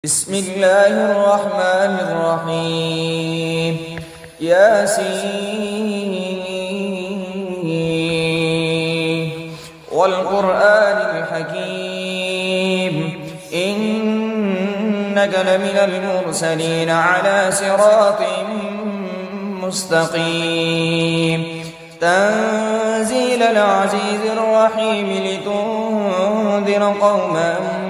بسم الله الرحمن الرحيم ياسين والقرآن الحكيم إنك لمن المرسلين على صراط مستقيم تنزيل العزيز الرحيم لتنذر قوما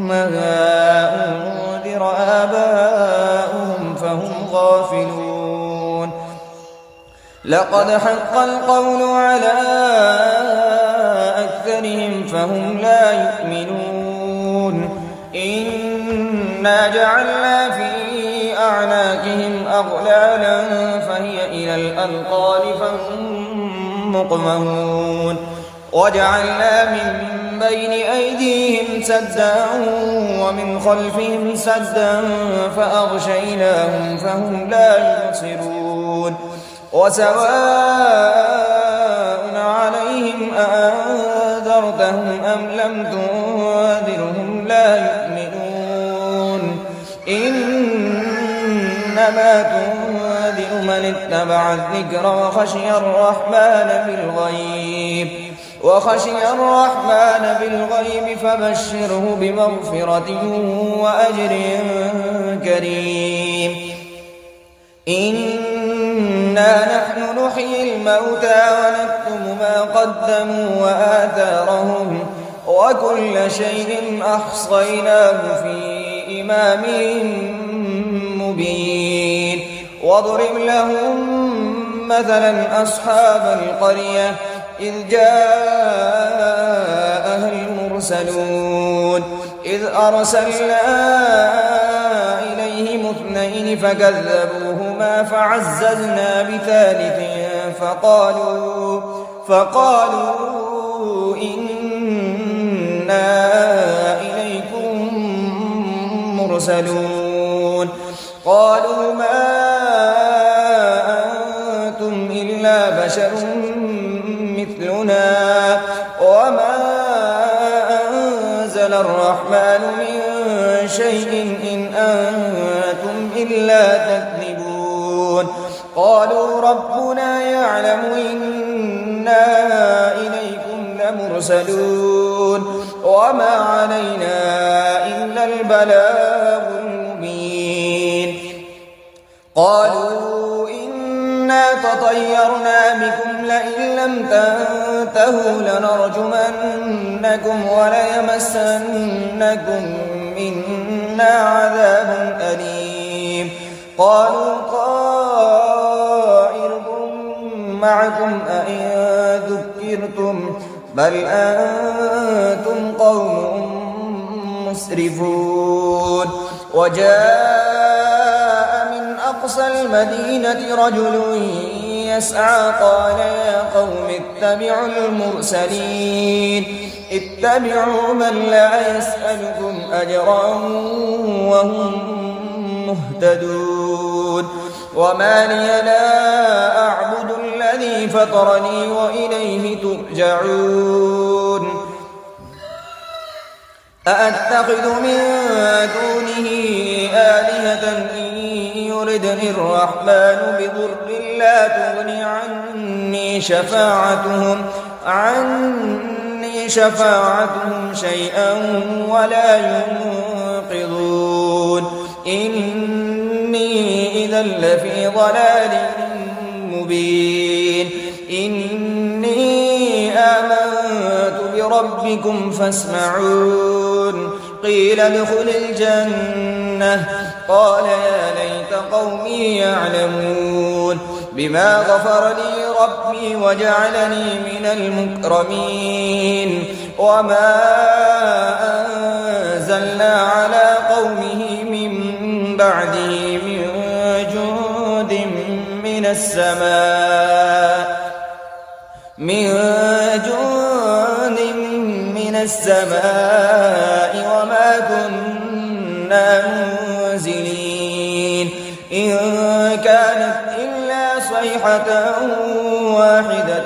ما أنذر آباؤهم فهم غافلون لقد حق القول على أكثرهم فهم لا يؤمنون إنا جعلنا في أعناقهم أغلالا فهي إلى الأذقان فهم مقمحون وجعلنا من بين أيديهم سدا ومن خلفهم سدا فأغشيناهم فهم لا يبصرون وسواء عليهم أأنذرتهم أم لم تنذرهم لا يؤمنون إنما تنذر من اتبع الذكر وخشي الرحمن بالغيب فبشره بمغفرة وأجر كريم إنا نحن نحيي الموتى ونكتب ما قدموا وآثارهم وكل شيء أحصيناه في إمام مبين واضرب لهم مثلا أصحاب القرية إذ جاءها المرسلون إذ أرسلنا إليهم اثنين فكذبوهما فعززنا بثالث فقالوا إنا إليكم مرسلون قالوا ما أنتم إلا بشر مثلنا وما أنزل الرحمن من شيء إن أنتم إلا تكذبون قالوا ربنا يعلم إنا إليكم لمرسلون وما علينا إلا البلاغ المبين قالوا إنا تطيرنا بكم لئن لم تنتهوا لنرجمنكم وليمسنكم منا عذاب أليم قالوا طائركم معكم أئن ذكرتم بل أنتم قوم مسرفون وجاء من أقصى المدينة رجل يسعى قال يا قوم اتبعوا المرسلين اتبعوا من لا يسألكم أجرا وهم مهتدون وما لي لا أعبد الذي فطرني وإليه ترجعون أأتخذ من دونه آلهة إن يردني الرحمن بضر لا تغني عني شفاعتهم شيئا ولا ينقذون إني إذا لفي ضلال مبين إني آمنت بربكم فاسمعون قيل ادخل الجنة قال يا ليت قومي يعلمون بما غفر لي ربي وجعلني من المكرمين وما أنزلنا على قومه من بعده من جند من السماء وما كنا منزلين إن كانت إلا صيحة واحدة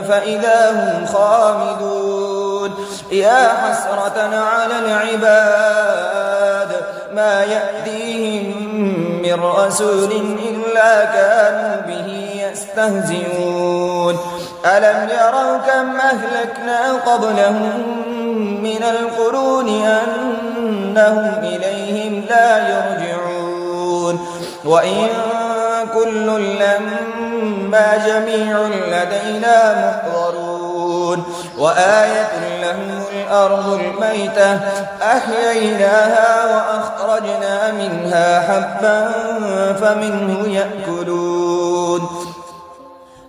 فإذا هم خامدون يا حسرة على العباد ما يأتيهم من رسول إلا كانوا به يستهزئون ألم يروا كم أهلكنا قبلهم من القرون أنهم إليهم لا يرجعون وإن كل لما جميع لدينا محضرون وآية لهم الأرض الميتة أحييناها وأخرجنا منها حبا فمنه يأكلون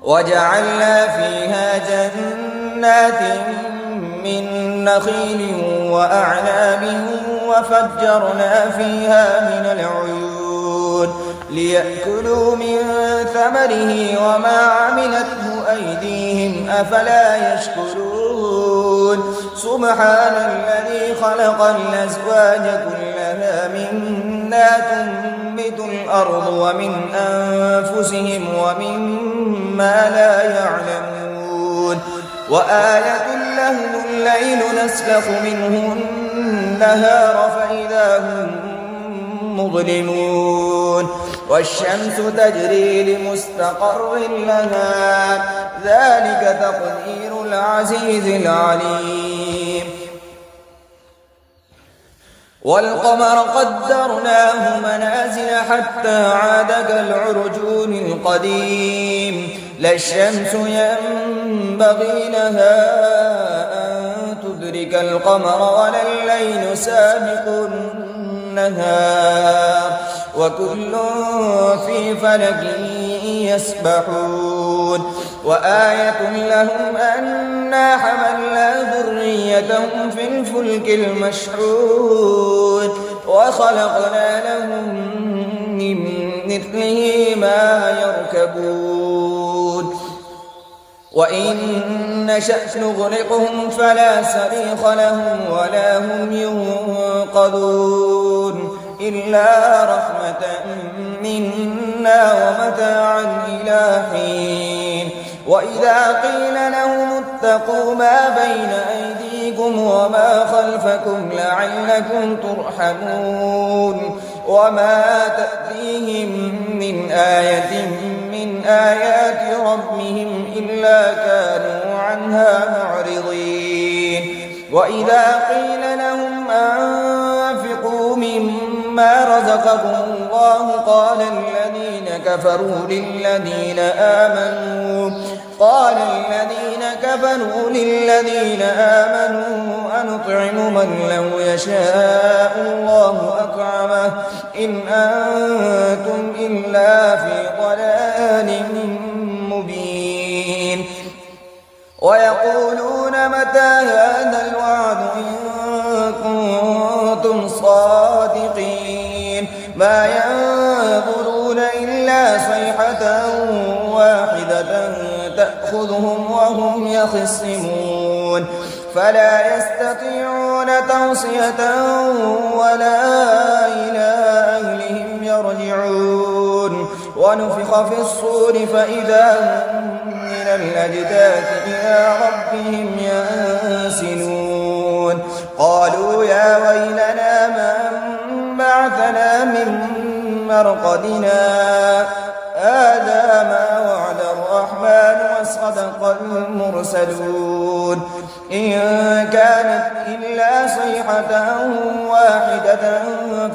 وجعلنا فيها جنات من نخيل وأعناب وفجرنا فيها من العيون ليأكلوا من ثمره وما عملته أيديهم أفلا يشكرون سبحان الذي خلق الأزواج كلها مما تنبت الأرض ومن أنفسهم ومما لا يعلمون وآية لهم الليل نسلخ منه النهار فإذا هم مظلمون والشمس تجري لمستقر لها ذلك تقدير العزيز العليم والقمر قدرناه منازل حتى عاد كالعرجون القديم لا الشمس ينبغي لها أن تدرك القمر ولا الليل سابق النهار وكل في فلك يسبحون وآية لهم أنا حملنا ذريتهم في الفلك المشحون وخلقنا لهم من مثله ما يركبون وإن نشأ نغرقهم فلا صريخ لهم ولا هم ينقذون إلا رحمة منا ومتاعا إلى حين وإذا قيل لهم اتقوا ما بين أيديكم وما خلفكم لعلكم ترحمون وما تأتيهم من آية من آيات ربهم إلا كانوا عنها معرضين وإذا قيل لهم أنفقوا مما رزقكم الله قال الذين كفروا للذين آمنوا أنطعم من لو يشاء الله أطعمه إن أنتم إلا في ضلال مبين ويقولون متى هذا الوعد إن كنتم صادقين ما ينظرون إلا صيحة واحدة تأخذهم وهم يخصمون فلا يستطيعون توصية ولا إلى أهلهم يرجعون ونفخ في الصور فإذا هم من الأجداث إلى ربهم ينسلون قالوا يا ويلنا من بعثنا من مرقدنا هذا ما وعد الرحمن وصدق المرسلون إن كانت إلا صيحة واحدة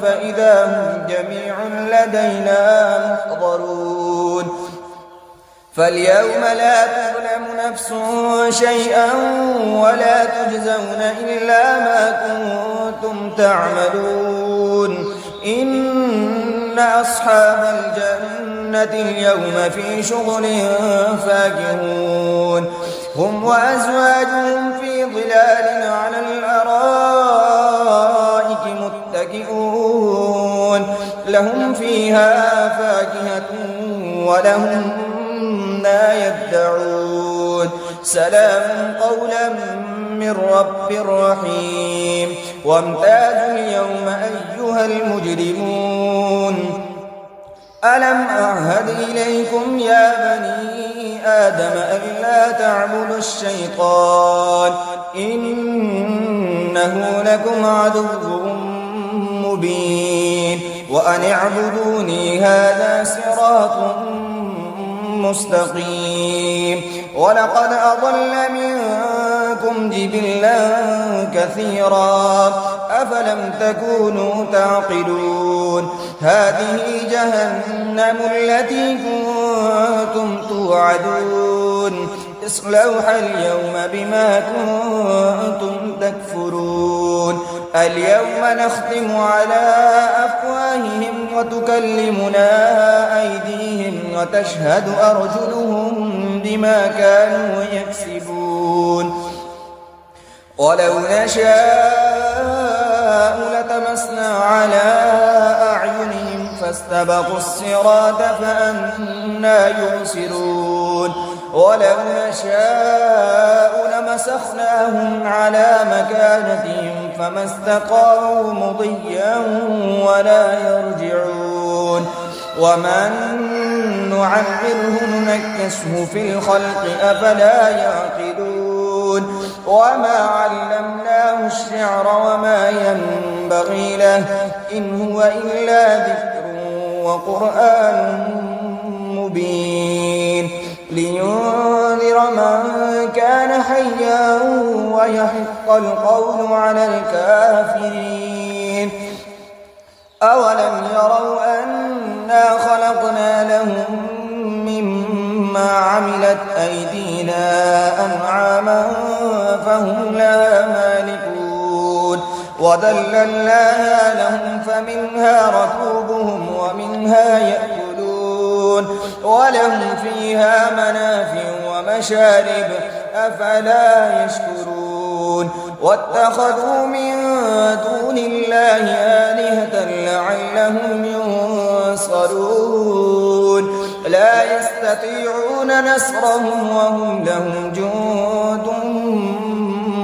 فإذا هم جميع لدينا محضرون فاليوم لا تظلم نفس شيئا ولا تجزون إلا ما كنتم تعملون إن أصحاب الجنة اليوم في شغل فاكهون هم وأزواجهم في ظلال على الأرائك متكئون لهم فيها فاكهة ولهم ما يدعون سلام قولا من رب رحيم وامتازوا اليوم أيها المجرمون ألم أعهد إليكم يا بني آدم ألا تعبدوا الشيطان إنه لكم عدو مبين وأن اعبدوني هذا صراط مستقيم. ولقد أضل منكم جبلا كثيرا أفلم تكونوا تعقلون. هذه جهنم التي كنتم توعدون اصلوها اليوم بما كنتم تكفرون. اليوم نختم على أفواههم وتكلمنا أيديهم وتشهد أرجلهم بما كانوا يكسبون. ولو نشاء لتمسنا على أعينهم فاستبقوا الصراط فأنى يبصرون. ولو نشاء لمسخناهم على مكانتهم فما استقاموا مضيا ولا يرجعون. ومن نعمره ننكسه في الخلق أفلا يعقلون. وما علمناه الشعر وما ينبغي له إن هو إلا ذكر وقرآن مبين لينذر من كان حيا ويحق القول على الكافرين. أولم يروا أنا خلقنا لهم مما عملت أيدينا أنعاما فهم لها مالكون. وذللناها لهم فمنها ركوبهم ومنها يأكلون ولهم فيها منافع ومشارب أفلا يشكرون. واتخذوا من دون الله آلهة لعلهم ينصرون. لا يستطيعون نصرهم وهم لهم جند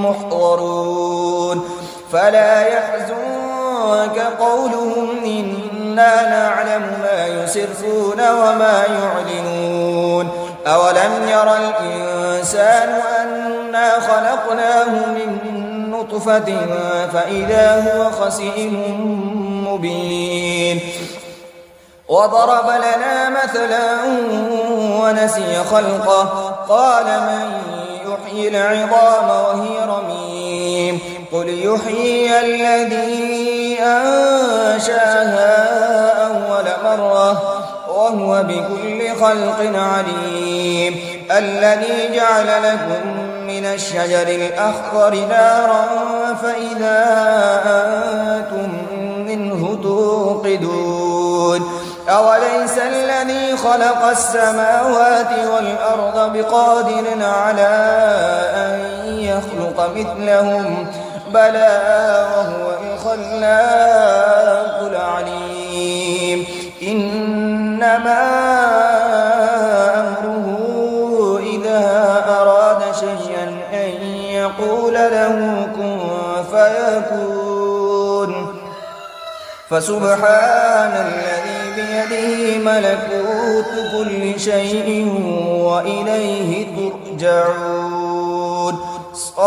محضرون. فلا يحزنك قولهم إنا نعلم ما يسرون وما يعلنون. أولم ير الإنسان أنا خلقناه من نطفة فإذا هو خصيم مبين. وضرب لنا مثلا ونسي خلقه قال من يحيي العظام وهي رميم قل يحيي الذي أنشاها أول مرة وهو بكل خلق عليم. الذي جعل لكم من الشجر الأخضر نارا فإذا أنتم منه توقدون. أوليس الذي خلق السماوات والأرض بقادر على أن يخلق مثلهم بلى وهو الخلاق العليم. إنما أمره إذا أراد شيئا أن يقول له كن فيكون. فسبحان الذي بيده ملكوت كل شيء وإليه ترجعون.